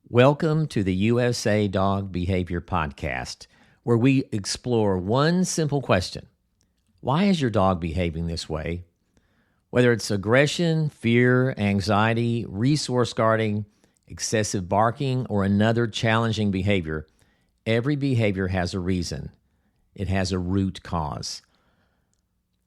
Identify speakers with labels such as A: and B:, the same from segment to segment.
A: Welcome to the USA Dog Behavior Podcast, where we explore one simple question. Why is your dog behaving this way? Whether it's aggression, fear, anxiety, resource guarding, excessive barking, or another challenging behavior, every behavior has a reason. It has a root cause.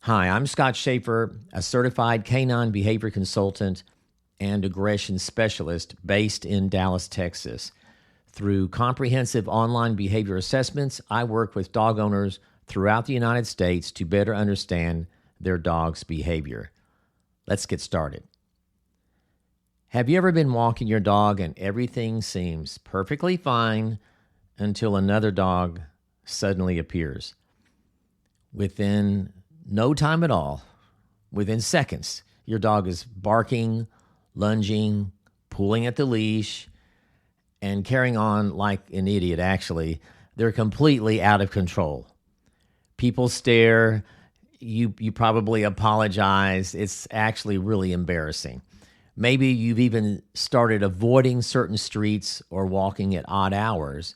A: Hi, I'm Scott Sheaffer, a certified canine behavior consultant and aggression specialist based in Dallas, Texas. Through comprehensive online behavior assessments, I work with dog owners throughout the United States to better understand their dog's behavior. Let's get started. Have you ever been walking your dog and everything seems perfectly fine until another dog suddenly appears? Within no time at all, within seconds, your dog is barking, lunging, pulling at the leash, and carrying on like an idiot, actually. They're completely out of control. People stare. You probably apologize. It's actually really embarrassing. Maybe you've even started avoiding certain streets or walking at odd hours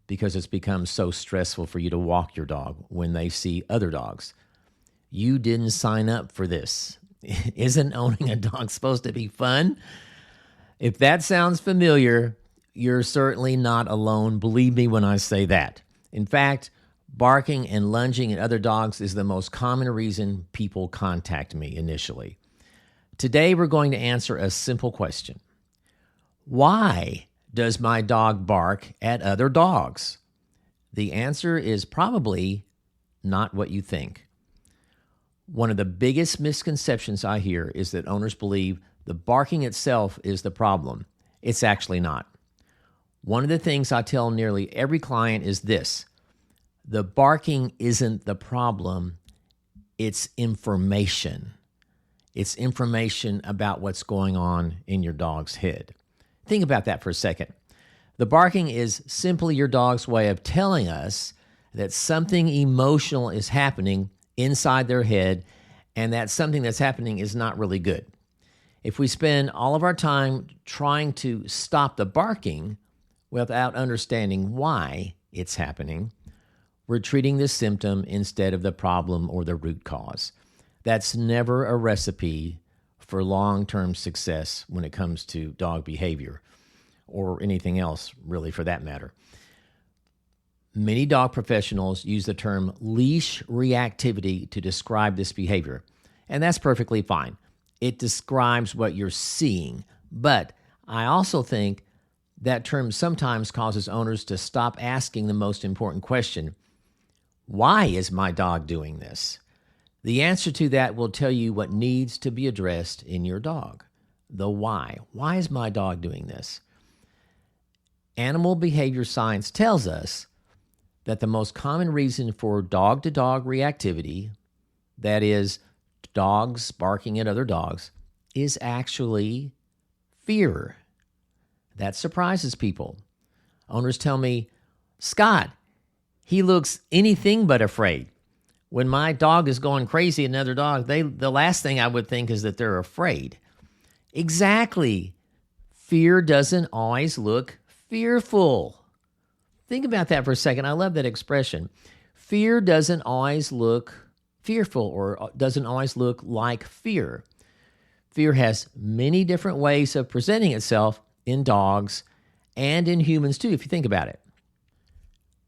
A: because it's become so stressful for you to walk your dog when they see other dogs. You didn't sign up for this. Isn't owning a dog supposed to be fun? If that sounds familiar, you're certainly not alone. Believe me when I say that. In fact, barking and lunging at other dogs is the most common reason people contact me initially. Today, we're going to answer a simple question. Why does my dog bark at other dogs? The answer is probably not what you think. One of the biggest misconceptions I hear is that owners believe the barking itself is the problem. It's actually not. One of the things I tell nearly every client is this: the barking isn't the problem, it's information. It's information about what's going on in your dog's head. Think about that for a second. The barking is simply your dog's way of telling us that something emotional is happening inside their head, and that something that's happening is not really good. If we spend all of our time trying to stop the barking without understanding why it's happening, we're treating the symptom instead of the problem or the root cause. That's never a recipe for long-term success when it comes to dog behavior, or anything else really for that matter. Many dog professionals use the term leash reactivity to describe this behavior, and that's perfectly fine. It describes what you're seeing, but I also think that term sometimes causes owners to stop asking the most important question: why is my dog doing this? The answer to that will tell you what needs to be addressed in your dog. The why. Why is my dog doing this? Animal behavior science tells us that the most common reason for dog-to-dog reactivity, that is, dogs barking at other dogs, is actually fear. That surprises people. Owners tell me, Scott, he looks anything but afraid. When my dog is going crazy at another dog, the last thing I would think is that they're afraid. Exactly. Fear doesn't always look fearful. Think about that for a second. I love that expression. Fear doesn't always look fearful or doesn't always look like fear. Fear has many different ways of presenting itself in dogs and in humans too, if you think about it.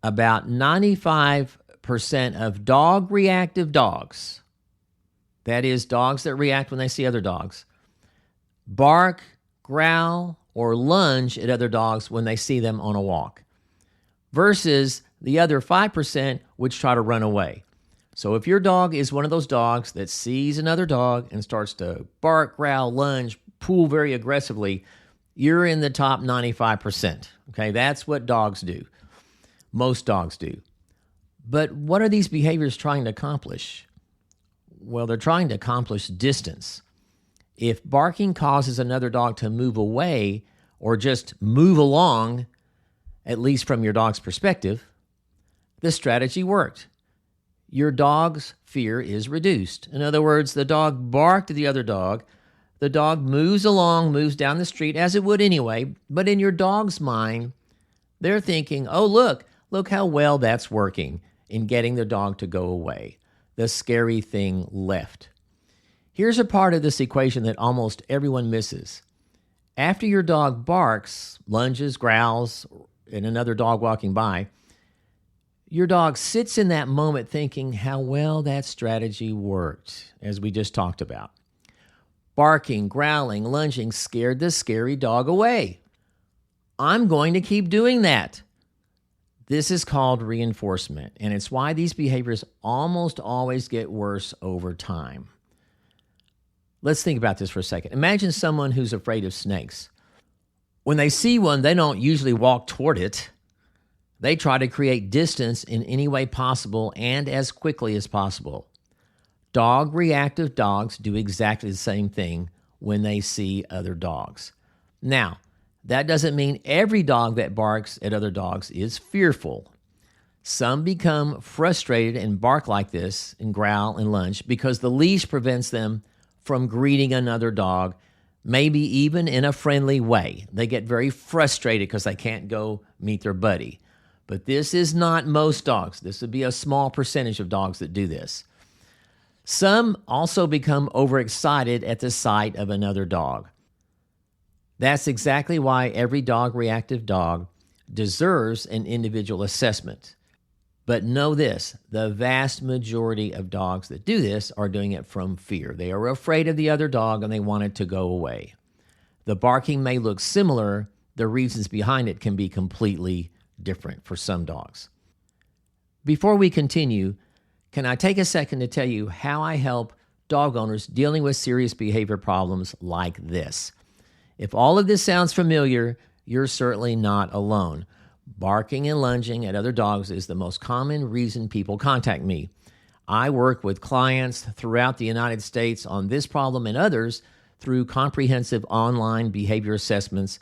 A: About 95% of dog reactive dogs, that is, dogs that react when they see other dogs, bark, growl, or lunge at other dogs when they see them on a walk, versus the other 5% which try to run away. So if your dog is one of those dogs that sees another dog and starts to bark, growl, lunge, pull very aggressively, you're in the top 95%. Okay, that's what dogs do. Most dogs do. But what are these behaviors trying to accomplish? Well, they're trying to accomplish distance. If barking causes another dog to move away or just move along, at least from your dog's perspective, the strategy worked. Your dog's fear is reduced. In other words, the dog barked at the other dog. The dog moves along, moves down the street as it would anyway, but in your dog's mind, they're thinking, oh, look how well that's working in getting the dog to go away. The scary thing left. Here's a part of this equation that almost everyone misses. After your dog barks, lunges, growls, and another dog walking by, your dog sits in that moment thinking how well that strategy worked, as we just talked about. Barking, growling, lunging scared the scary dog away. I'm going to keep doing that. This is called reinforcement, and it's why these behaviors almost always get worse over time. Let's think about this for a second. Imagine someone who's afraid of snakes. When they see one, they don't usually walk toward it. They try to create distance in any way possible and as quickly as possible. Reactive dogs do exactly the same thing when they see other dogs. Now, that doesn't mean every dog that barks at other dogs is fearful. Some become frustrated and bark like this and growl and lunge because the leash prevents them from greeting another dog, maybe even in a friendly way. They get very frustrated because they can't go meet their buddy. But this is not most dogs. This would be a small percentage of dogs that do this. Some also become overexcited at the sight of another dog. That's exactly why every reactive dog deserves an individual assessment. But know this, the vast majority of dogs that do this are doing it from fear. They are afraid of the other dog and they want it to go away. The barking may look similar. The reasons behind it can be completely different for some dogs. Before we continue, can I take a second to tell you how I help dog owners dealing with serious behavior problems like this? If all of this sounds familiar, you're certainly not alone. Barking and lunging at other dogs is the most common reason people contact me. I work with clients throughout the United States on this problem and others through comprehensive online behavior assessments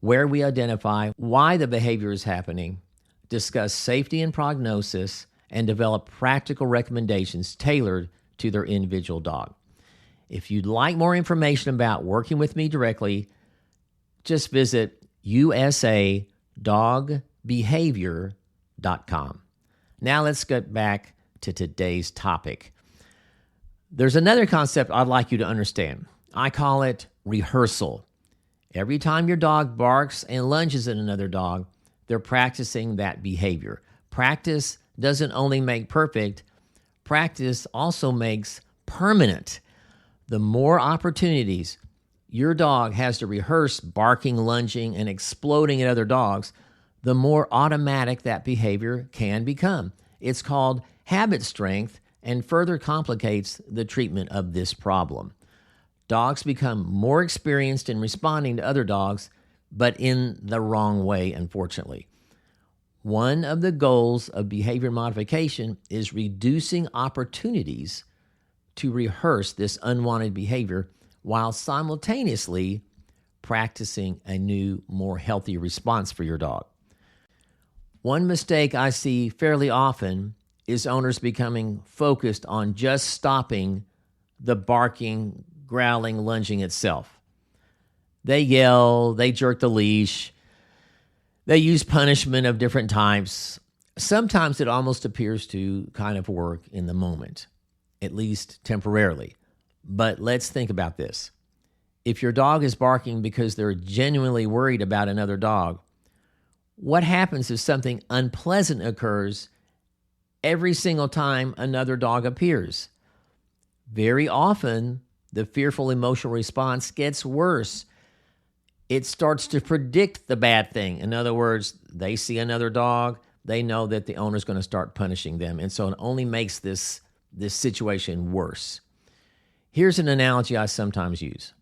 A: where we identify why the behavior is happening, discuss safety and prognosis, and develop practical recommendations tailored to their individual dog. If you'd like more information about working with me directly, just visit usadogbehavior.com. Now let's get back to today's topic. There's another concept I'd like you to understand. I call it rehearsal. Every time your dog barks and lunges at another dog, they're practicing that behavior. Practice doesn't only make perfect, practice also makes permanent. The more opportunities your dog has to rehearse barking, lunging, and exploding at other dogs, the more automatic that behavior can become. It's called habit strength and further complicates the treatment of this problem. Dogs become more experienced in responding to other dogs, but in the wrong way, unfortunately. One of the goals of behavior modification is reducing opportunities to rehearse this unwanted behavior while simultaneously practicing a new, more healthy response for your dog. One mistake I see fairly often is owners becoming focused on just stopping the barking, growling, lunging itself. They yell, they jerk the leash, they use punishment of different types. Sometimes it almost appears to kind of work in the moment, at least temporarily. But let's think about this. If your dog is barking because they're genuinely worried about another dog, what happens if something unpleasant occurs every single time another dog appears? Very often, the fearful emotional response gets worse. It starts to predict the bad thing. In other words, they see another dog, they know that the owner's going to start punishing them. And so it only makes this situation worse. Here's an analogy I sometimes use.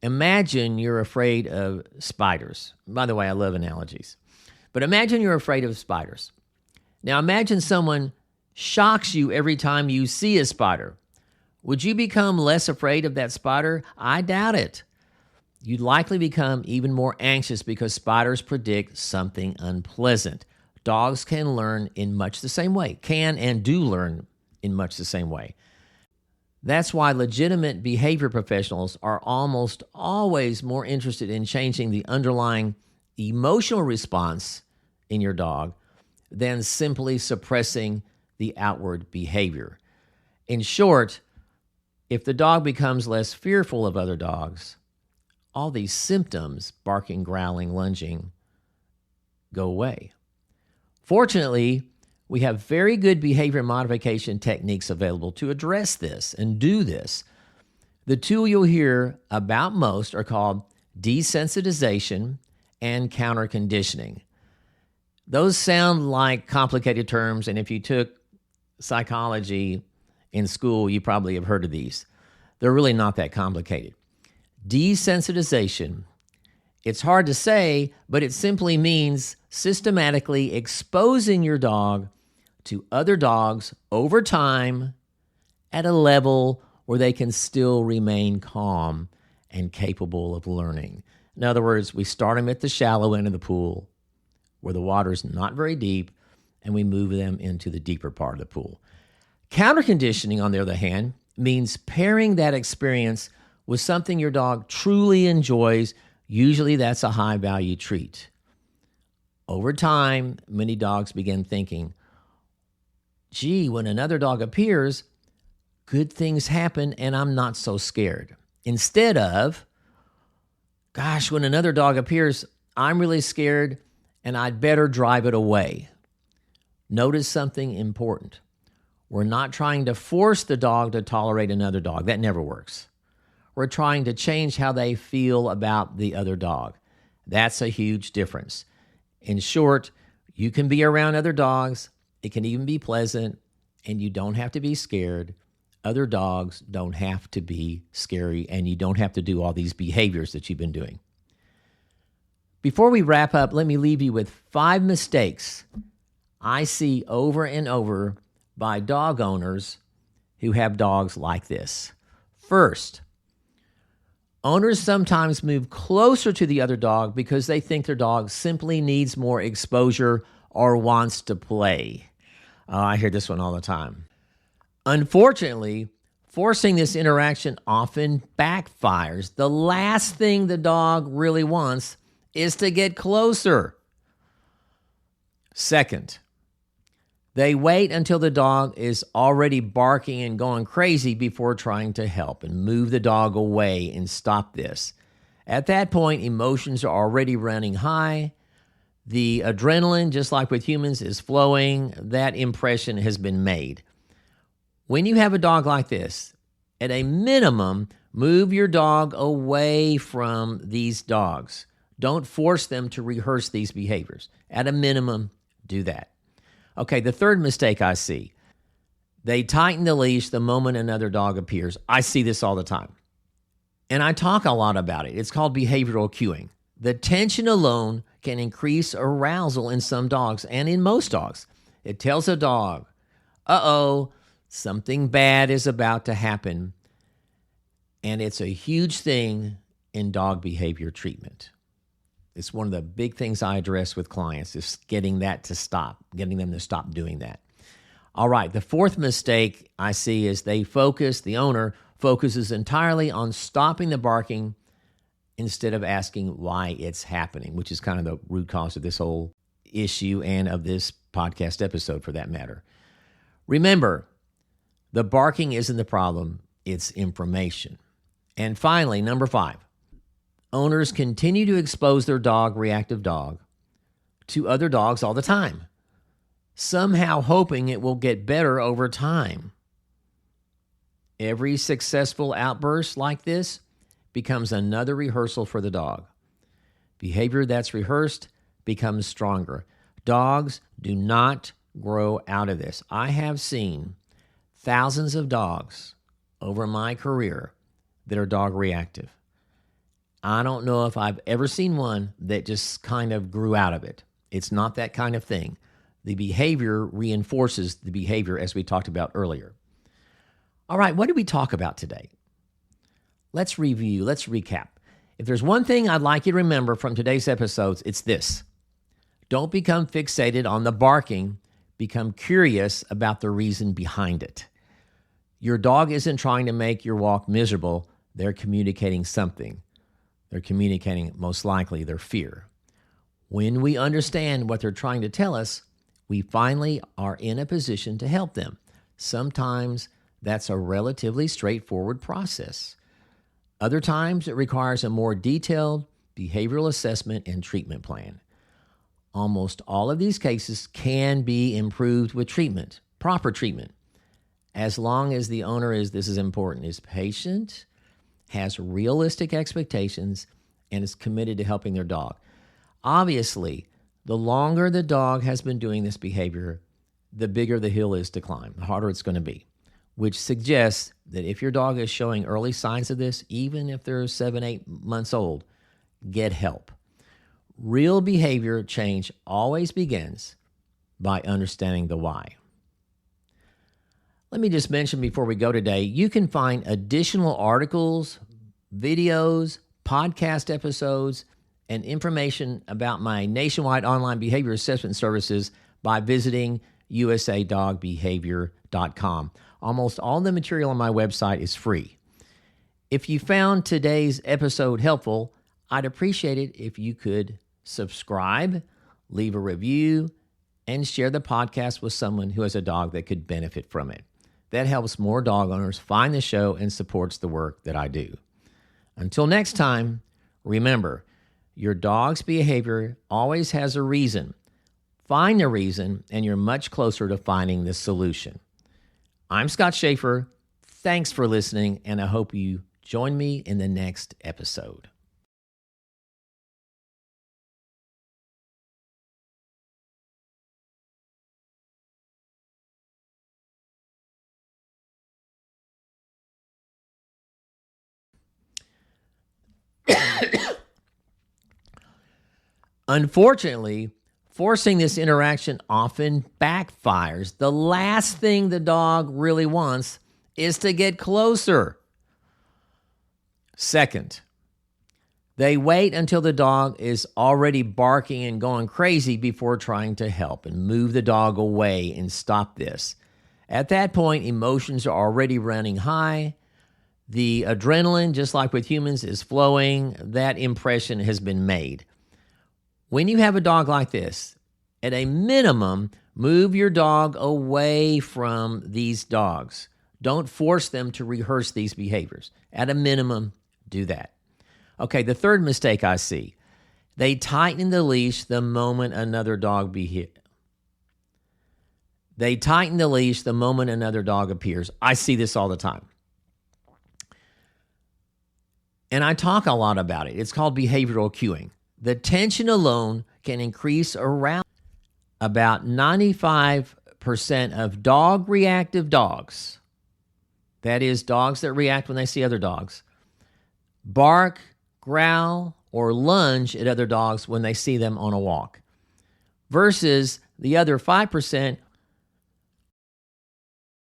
A: Imagine you're afraid of spiders. By the way, I love analogies. But imagine you're afraid of spiders. Now imagine someone shocks you every time you see a spider. Would you become less afraid of that spider? I doubt it. You'd likely become even more anxious because spiders predict something unpleasant. Dogs can learn in much the same way, can and do learn in much the same way. That's why legitimate behavior professionals are almost always more interested in changing the underlying emotional response in your dog than simply suppressing the outward behavior. In short, if the dog becomes less fearful of other dogs, all these symptoms, barking, growling, lunging, go away. Fortunately, we have very good behavior modification techniques available to address this and do this. The two you'll hear about most are called desensitization and counter-conditioning. Those sound like complicated terms, and if you took psychology in school, you probably have heard of these. They're really not that complicated. Desensitization, it's hard to say, but it simply means systematically exposing your dog to other dogs over time at a level where they can still remain calm and capable of learning. In other words, we start them at the shallow end of the pool where the water's not very deep, and we move them into the deeper part of the pool. Counter-conditioning, on the other hand, means pairing that experience with something your dog truly enjoys. Usually that's a high-value treat. Over time, many dogs begin thinking, gee, when another dog appears, good things happen and I'm not so scared. Instead of, gosh, when another dog appears, I'm really scared and I'd better drive it away. Notice something important. We're not trying to force the dog to tolerate another dog. That never works. We're trying to change how they feel about the other dog. That's a huge difference. In short, you can be around other dogs. It can even be pleasant, and you don't have to be scared. Other dogs don't have to be scary, and you don't have to do all these behaviors that you've been doing. Before we wrap up, let me leave you with 5 mistakes I see over and over by dog owners who have dogs like this. First, owners sometimes move closer to the other dog because they think their dog simply needs more exposure or wants to play. I hear this one all the time. Unfortunately, forcing this interaction often backfires. The last thing the dog really wants is to get closer. Second, they wait until the dog is already barking and going crazy before trying to help and move the dog away and stop this. At that point, emotions are already running high. The adrenaline, just like with humans, is flowing. That impression has been made. When you have a dog like this, at a minimum, move your dog away from these dogs. Don't force them to rehearse these behaviors. At a minimum, do that. Okay, the third mistake I see, they tighten the leash the moment another dog appears. I see this all the time. And I talk a lot about it. It's called behavioral cueing. The tension alone can increase arousal in some dogs and in most dogs. It tells a dog, uh-oh, something bad is about to happen. And it's a huge thing in dog behavior treatment. It's one of the big things I address with clients is getting that to stop, getting them to stop doing that. All right, the fourth mistake I see is the owner focuses entirely on stopping the barking instead of asking why it's happening, which is kind of the root cause of this whole issue and of this podcast episode for that matter. Remember, the barking isn't the problem, it's information. And finally, number 5. Owners continue to expose their reactive dog, to other dogs all the time, somehow hoping it will get better over time. Every successful outburst like this becomes another rehearsal for the dog. Behavior that's rehearsed becomes stronger. Dogs do not grow out of this. I have seen thousands of dogs over my career that are dog reactive. I don't know if I've ever seen one that just kind of grew out of it. It's not that kind of thing. The behavior reinforces the behavior as we talked about earlier. All right, what did we talk about today? Let's review, let's recap. If there's one thing I'd like you to remember from today's episodes, it's this. Don't become fixated on the barking. Become curious about the reason behind it. Your dog isn't trying to make your walk miserable. They're communicating something. They're communicating, most likely, their fear. When we understand what they're trying to tell us, we finally are in a position to help them. Sometimes that's a relatively straightforward process. Other times it requires a more detailed behavioral assessment and treatment plan. Almost all of these cases can be improved with treatment, proper treatment, as long as the owner this is important, is patient, has realistic expectations, and is committed to helping their dog. Obviously, the longer the dog has been doing this behavior, the bigger the hill is to climb, the harder it's going to be, which suggests that if your dog is showing early signs of this, even if they're 7, 8 months old, get help. Real behavior change always begins by understanding the why. Let me just mention before we go today, you can find additional articles, videos, podcast episodes, and information about my nationwide online behavior assessment services by visiting usadogbehavior.com. Almost all the material on my website is free. If you found today's episode helpful, I'd appreciate it if you could subscribe, leave a review, and share the podcast with someone who has a dog that could benefit from it. That helps more dog owners find the show and supports the work that I do. Until next time, remember, your dog's behavior always has a reason. Find the reason, and you're much closer to finding the solution. I'm Scott Sheaffer. Thanks for listening, and I hope you join me in the next episode. Unfortunately, forcing this interaction often backfires. The last thing the dog really wants is to get closer. Second, they wait until the dog is already barking and going crazy before trying to help and move the dog away and stop this. At that point, emotions are already running high. The adrenaline, just like with humans, is flowing. That impression has been made. When you have a dog like this, at a minimum, move your dog away from these dogs. Don't force them to rehearse these behaviors. At a minimum, do that. Okay, the third mistake I see, they tighten the leash the moment another dog They tighten the leash the moment another dog appears. I see this all the time. And I talk a lot about it. It's called behavioral cueing. The tension alone can increase around about 95% of dog reactive dogs. That is, dogs that react when they see other dogs. Bark, growl, or lunge at other dogs when they see them on a walk. Versus the other 5%